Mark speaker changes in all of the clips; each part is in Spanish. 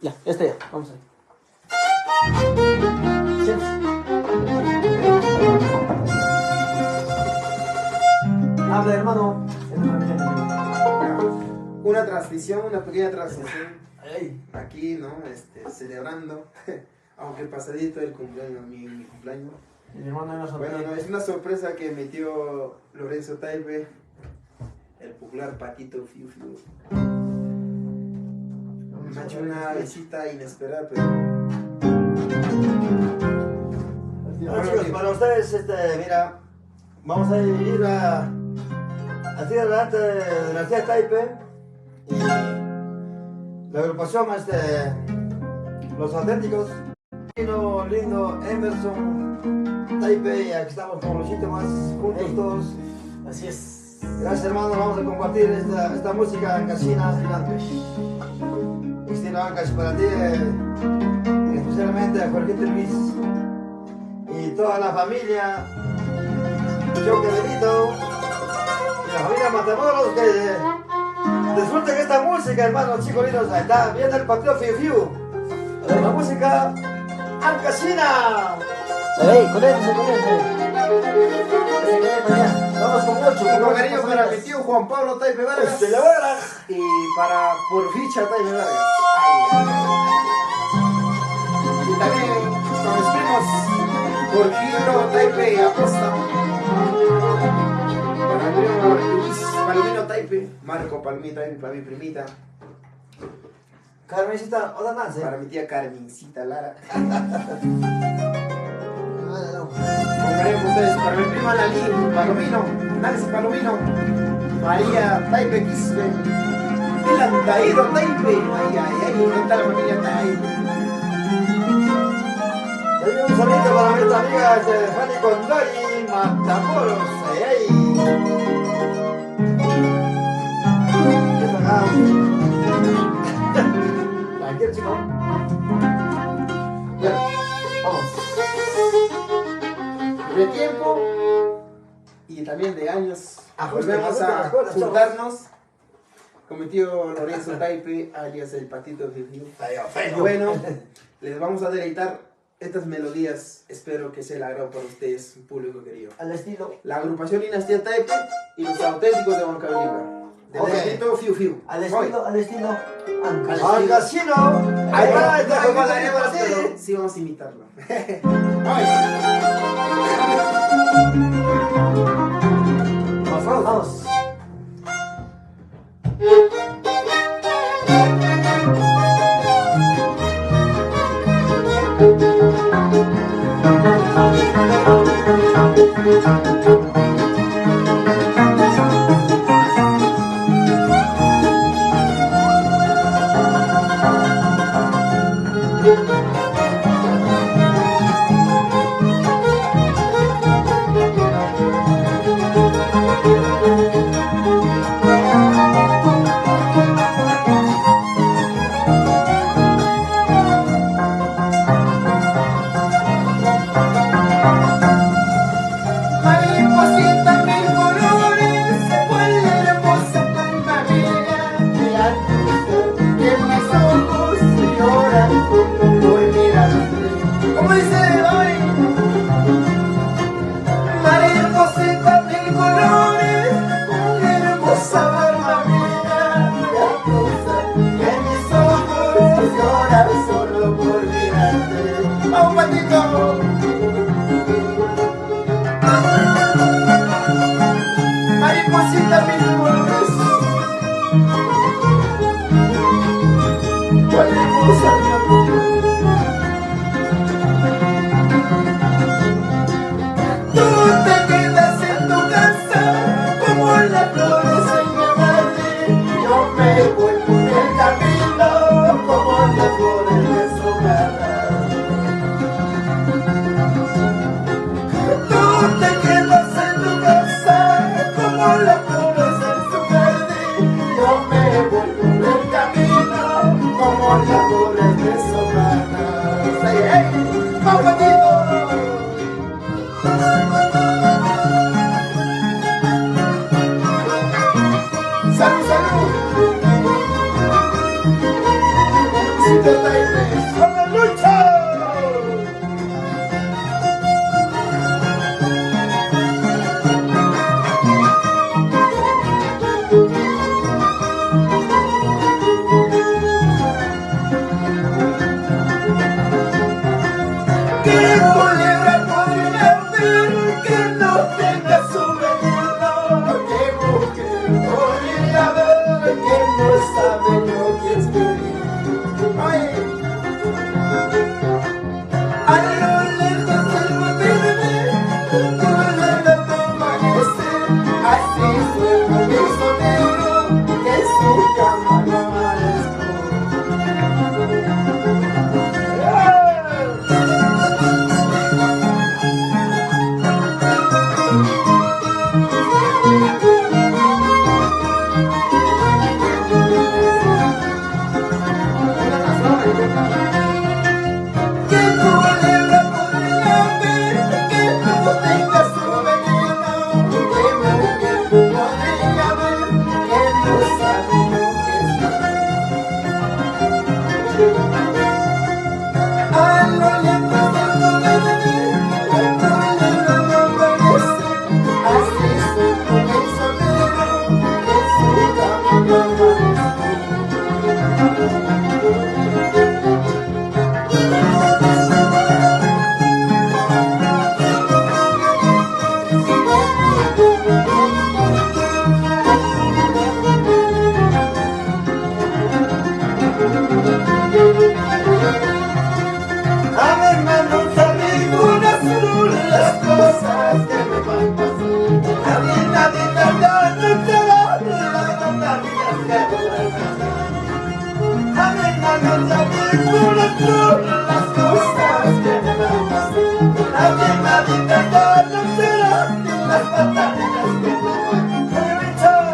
Speaker 1: Ya está ya. Vamos a ver. Habla, hermano.
Speaker 2: Una transmisión, una pequeña transmisión. Aquí, ¿no? Celebrando. Aunque pasadito el cumpleaños, mi cumpleaños.
Speaker 1: Mi hermano no
Speaker 2: Bueno, no, es una sorpresa que metió Lorenzo Taipe, el popular Patito Fiu Fiu. Me ha hecho una visita inesperada, pero...
Speaker 3: Bueno, chicos, para ustedes, mira, vamos a ir a así adelante de la ciudad Taipe y la agrupación, los auténticos, lindo Emerson Taipe, y aquí estamos con Luchito más juntos todos.
Speaker 1: Así es.
Speaker 3: Gracias, hermano, vamos a compartir esta música en Casina Gigante. Estilo Ancash para ti, especialmente a Jorgito Luis y toda la familia Choque Benito y la familia Matamoros, que disfruten esta música, hermanos chicos lindos. Ahí está, viene el Patio Fiu Fiu, la música Ancasina.
Speaker 1: Conéctense.
Speaker 3: Vamos con mucho.
Speaker 2: Con cariño para mi tío Juan Pablo Taipe Vargas. Y para Porficha Taipe Vargas. Y también con mis primos Porfirio Taipe Acosta. Para mi primo Luis Palomino Taipe. Marco Palomino Taipe, para mi primita.
Speaker 3: Carmencita, otra más,
Speaker 2: Para mi tía Carmencita Lara. Con ustedes, para mi prima Nali Palomino, Nancy Palomino, María Taipe Quispe, el Antaíro Taipe, ¿dónde está la familia Taipe?
Speaker 3: Un saludo para nuestra amiga Fanny Condori Matamoros, Tranquilo, chico.
Speaker 2: Ya, vamos. De tiempo y también de años, volvemos a juntarnos con mi tío Lorenzo Taipe, alias el Patito Fiu Fiu. Bueno, les vamos a deleitar estas melodías, espero que sea el agrado para ustedes, público querido.
Speaker 3: Al estilo.
Speaker 2: La agrupación Dinastía Taipe y los auténticos de Huancavelica. De Patito Fiu Fiu.
Speaker 3: Al estilo
Speaker 2: Ancasino. Ahí está, como la haremos, pero sí vamos a imitarlo.
Speaker 3: Vamos.
Speaker 2: Patito Taipe.
Speaker 3: ¡Con la lucha!
Speaker 2: ¿Qué culebra podría haber que no tenga su veneno? ¿Qué mujer podría haber que no sabe lo que es querer? Ay. A lo lejos del verde, culebra toma ese, así suena mi sonero, que su cama no amanezco. ¿Qué culebra podría haber que no tenga su veneno? ¿Qué mujer podría haber que no sabe lo que es querer? A lo lejos del verde, la culebra no aparece, así suena mi sonero, que su cama no amanece.
Speaker 3: A mi hermano sabe con azul las cosas que me van pasando. A mi nadita ya no te va las batallas que me van pasando. A mi hermano sabe con azul las cosas que me van pasando. A mi nadita ya no te va las batallas que me van pasando.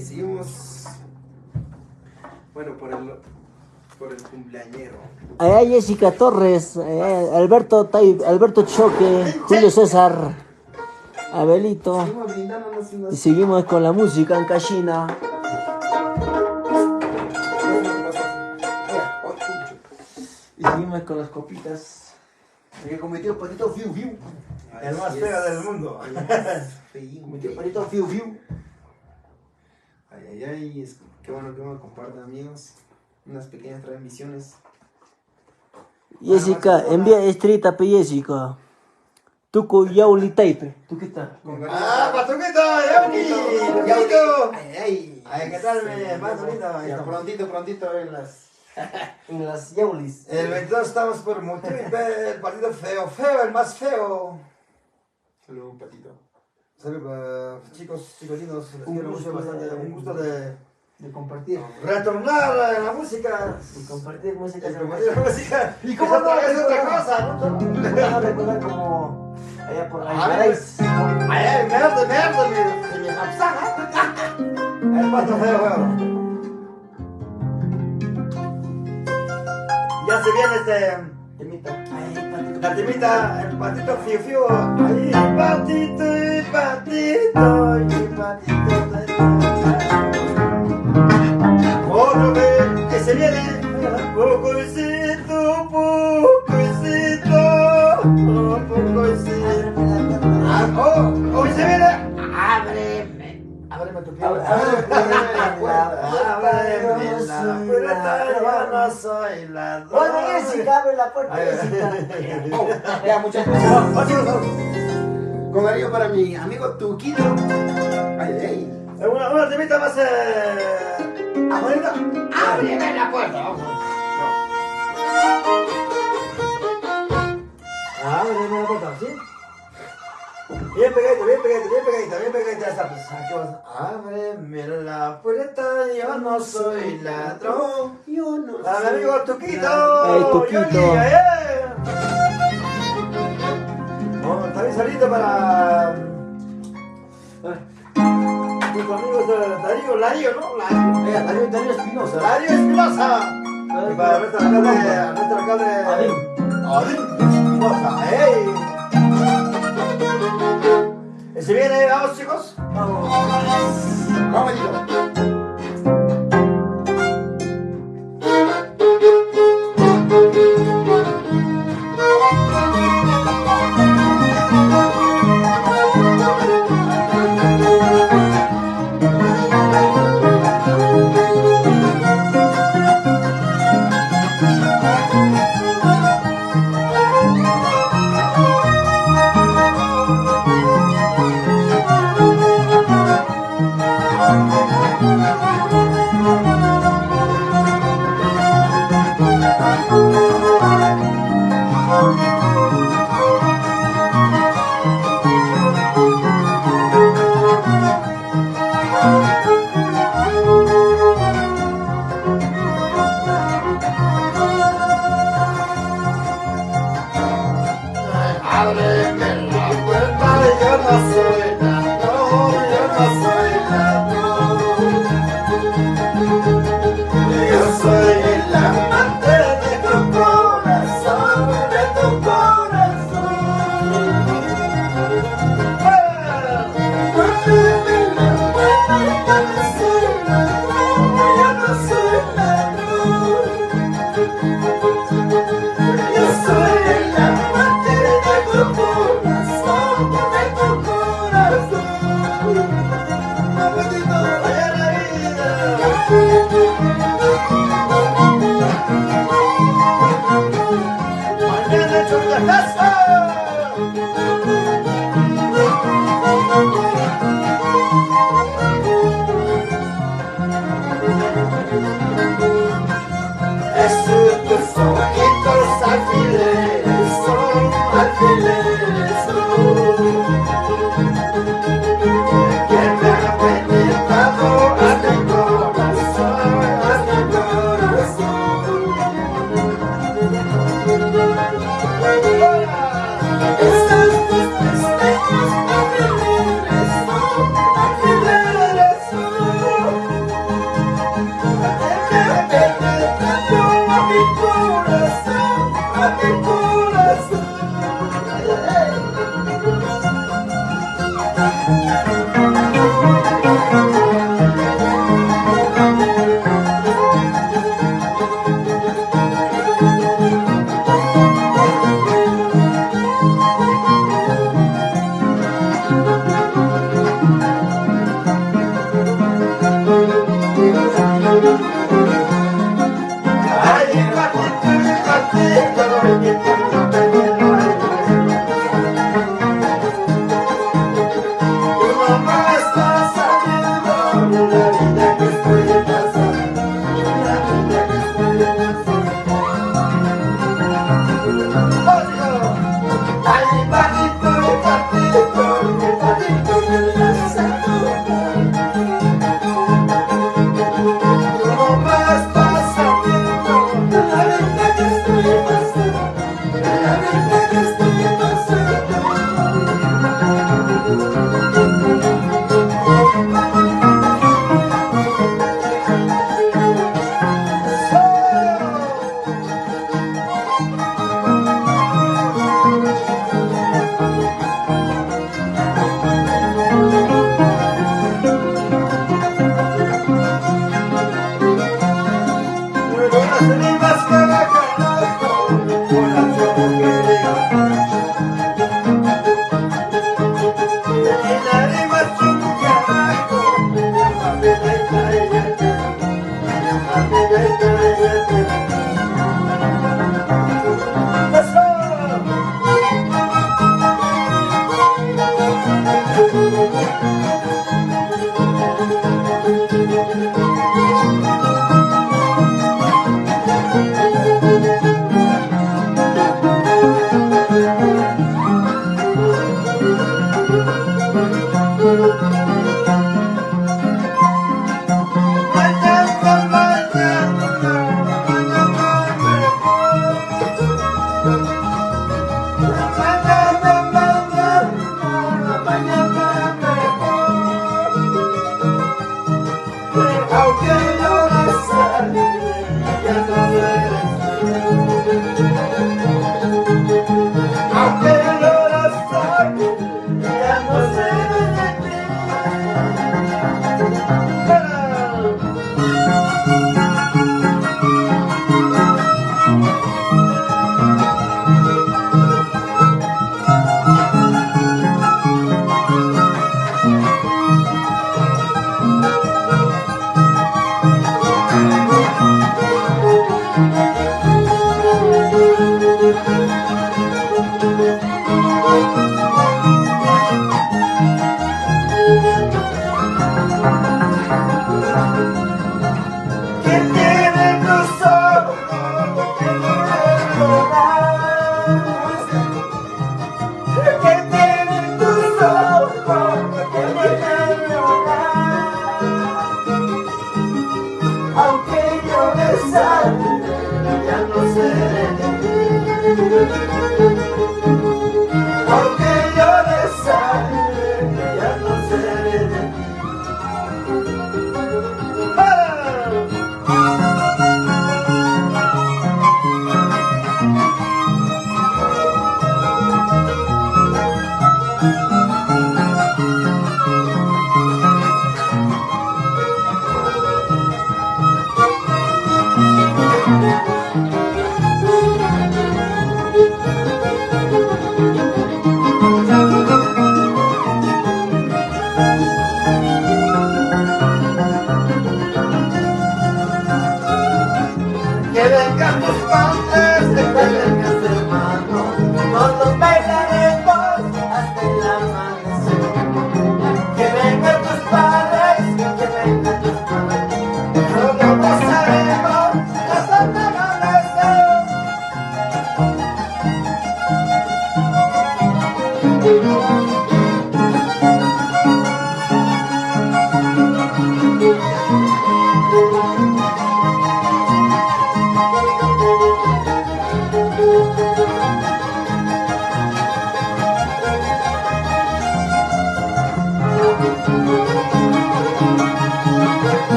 Speaker 2: Seguimos. Bueno, por el cumpleañero.
Speaker 1: Allá Jessica Torres, Alberto Choque, Julio César, Abelito.
Speaker 2: Seguimos brindándonos unos.
Speaker 1: Y seguimos con la música en Cachina. Y seguimos con las copitas.
Speaker 3: El que cometió el patito Fiu Fiu. El más
Speaker 2: Así
Speaker 3: feo
Speaker 2: es.
Speaker 3: del mundo.
Speaker 2: Cometió patito Fiu Fiu. Qué bueno que me compartan, amigos. Unas pequeñas transmisiones.
Speaker 1: Jessica, envía estrita pe Jessica. Tuco yauli taipe. ¿Tú qué tal?
Speaker 3: ¡Ah, Patuquito! ¡Yauni! ¡Yaunito!
Speaker 2: Ay,
Speaker 3: Ay, ¿qué tal, más bonito?
Speaker 2: Ya prontito en las
Speaker 1: En las Yaulis.
Speaker 3: El 22 estamos por Motripe, el partido feo, el más feo.
Speaker 2: Saludos, Patito.
Speaker 3: Saludos, chicos, lindos, les quiero mucho, bastante, un gusto de
Speaker 1: compartir.
Speaker 3: retornar a la música.
Speaker 1: Y compartir música.
Speaker 3: Y compartir la música.
Speaker 1: ¿Y cómo
Speaker 3: es
Speaker 1: no?
Speaker 3: otra cosa, ¿no?
Speaker 1: ¿Cómo no recordar como allá por
Speaker 3: Ah,
Speaker 1: Algarais?
Speaker 3: Ay, merda, mi japsaga. El pato feo. Ya se viene
Speaker 1: Temita.
Speaker 3: la temita, el patito fiu fiu. Ay, patito, otro vez que se viene, pocoicito, hoy se viene, ábreme tu piel, ábreme la puerta, yo no soy ladrón.
Speaker 1: Bueno, Jessica, abre la puerta, Jessica.
Speaker 2: Ya, muchas gracias. Con cariño para mi amigo Tuquito. Ay.
Speaker 3: Una temita más abuelita. Ábreme la puerta, vamos. Ábreme la puerta, ¿sí? Bien pegadita esa pues. Aquí vas. Ábreme la puerta, yo no soy ladrón.
Speaker 2: Yo no
Speaker 3: A mi amigo Tuquito.
Speaker 1: Hey, Tuquito.
Speaker 3: Bueno, también salito para nuestros amigos de Darío, ¿no?
Speaker 1: Darío Espinosa.
Speaker 3: Darío Espinosa. Y para nuestro alcalde Adín Espinosa. ¡Ey! ¿Se viene? ¿Vamos, chicos?
Speaker 1: Vamos.
Speaker 2: Vamos, Lito.
Speaker 3: Ábreme la puerta, yo no soy ladrón, yo soy el amante de tu corazón, Ábreme la puerta, yo no soy ladrón, yo soy el amante de tu corazón, Abuelito, vaya la vida. Mañana hecho la casa. Tus ojitos alfileres son, que me han penetrado a mi corazón, Estos tus pestañas alfileres son, que me han penetrado a mi corazón, Ay,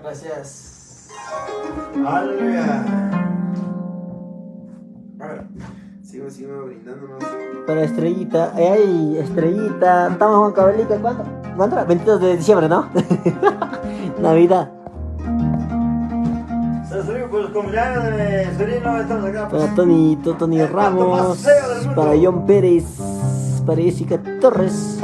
Speaker 2: Gracias.
Speaker 3: Aleluya.
Speaker 2: A ver, sigo brindándonos.
Speaker 1: Para Estrellita. ¡Ey, Estrellita! Estamos Juan Cabelica, ¿cuándo? ¿Cuándo? 22 de diciembre, ¿no? Navidad.
Speaker 3: Se saluda por los cumpleaños de Serino. Estamos acá.
Speaker 1: Para Tony Ramos. Para John Pérez. Para Jessica Torres.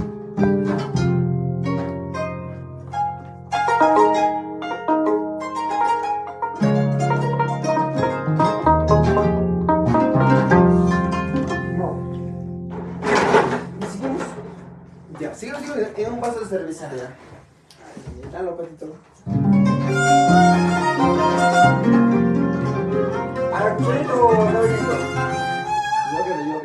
Speaker 2: Ya, sigo en un vaso de cerveza ya. Ahí, dalo, patito.
Speaker 3: ¿Archito o Rollito?
Speaker 2: Yo que no.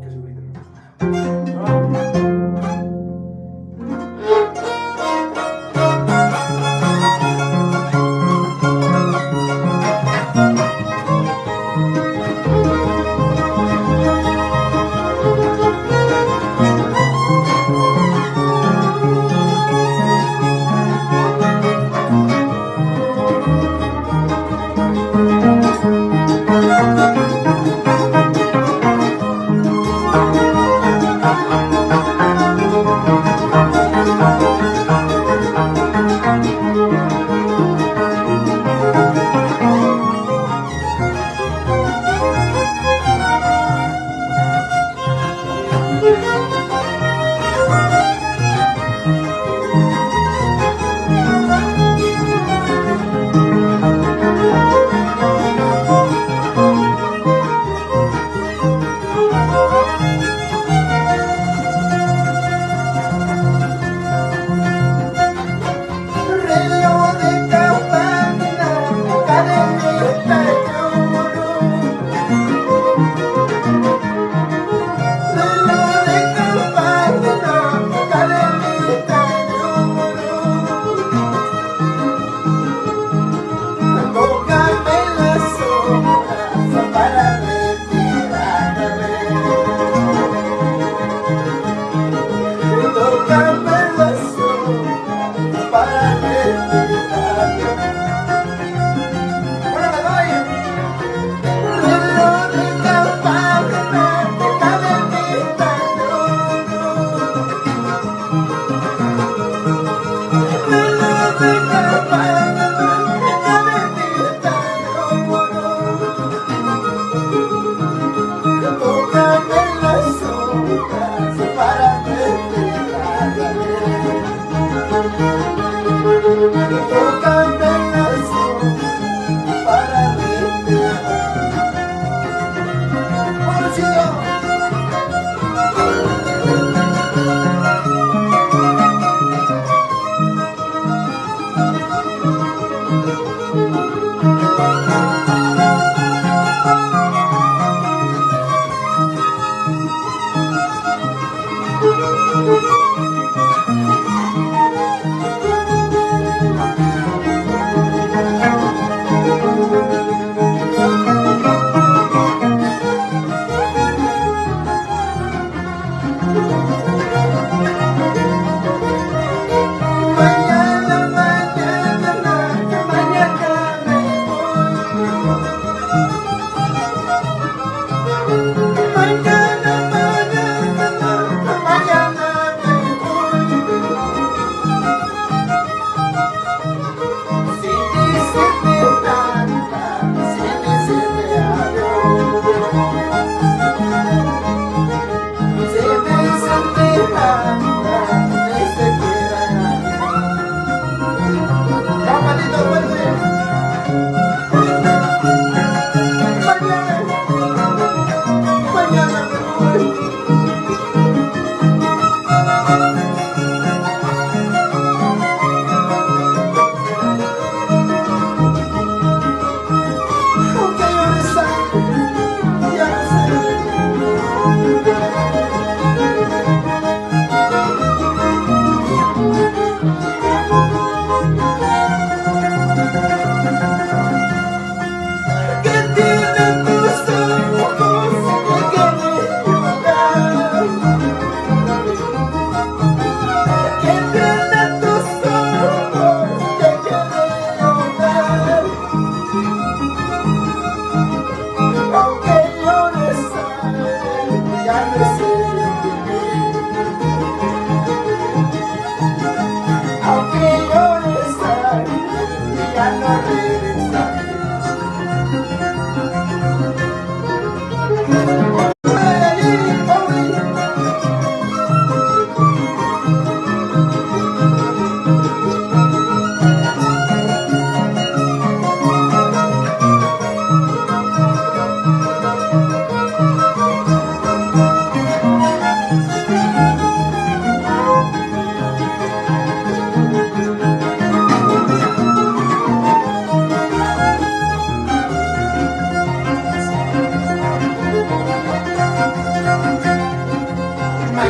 Speaker 2: Que segurito.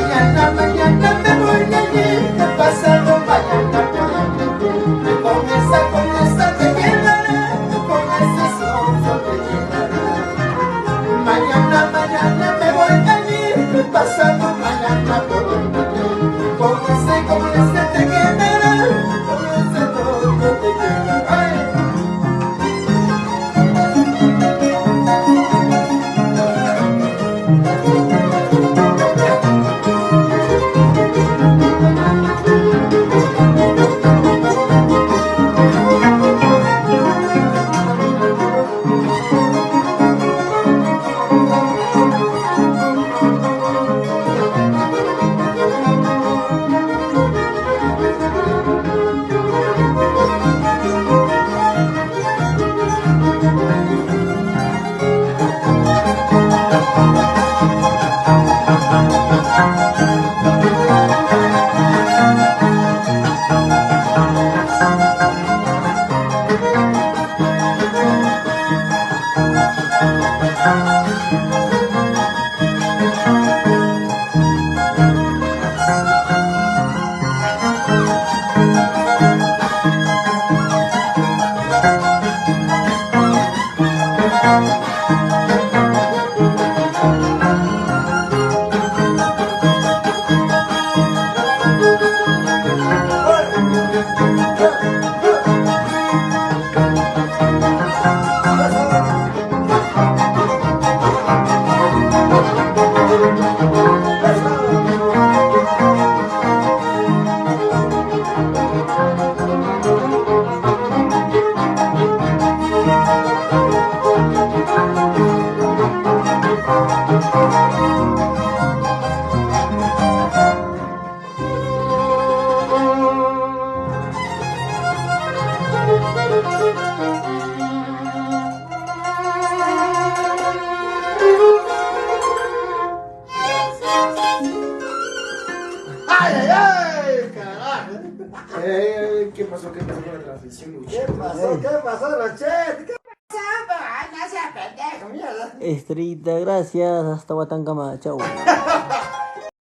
Speaker 2: Mañana, mañana me voy a ir, pasado mañana con esa te quedaré, con ese sol te llegaré. Mañana, mañana me voy a ir, pasado mañana con ese te quedaré, con ese sol te llegaré. ¡Ay, ay, ay! ¡Carajo! ¿Qué pasó? ¿Qué pasó con la transmisión, Lucho?
Speaker 3: ¿Qué pasó, Rachet? ¿Qué pasó? Ay, no seas pendejo, mierda.
Speaker 1: Estrellita, gracias. Hasta Huatancama. Chau.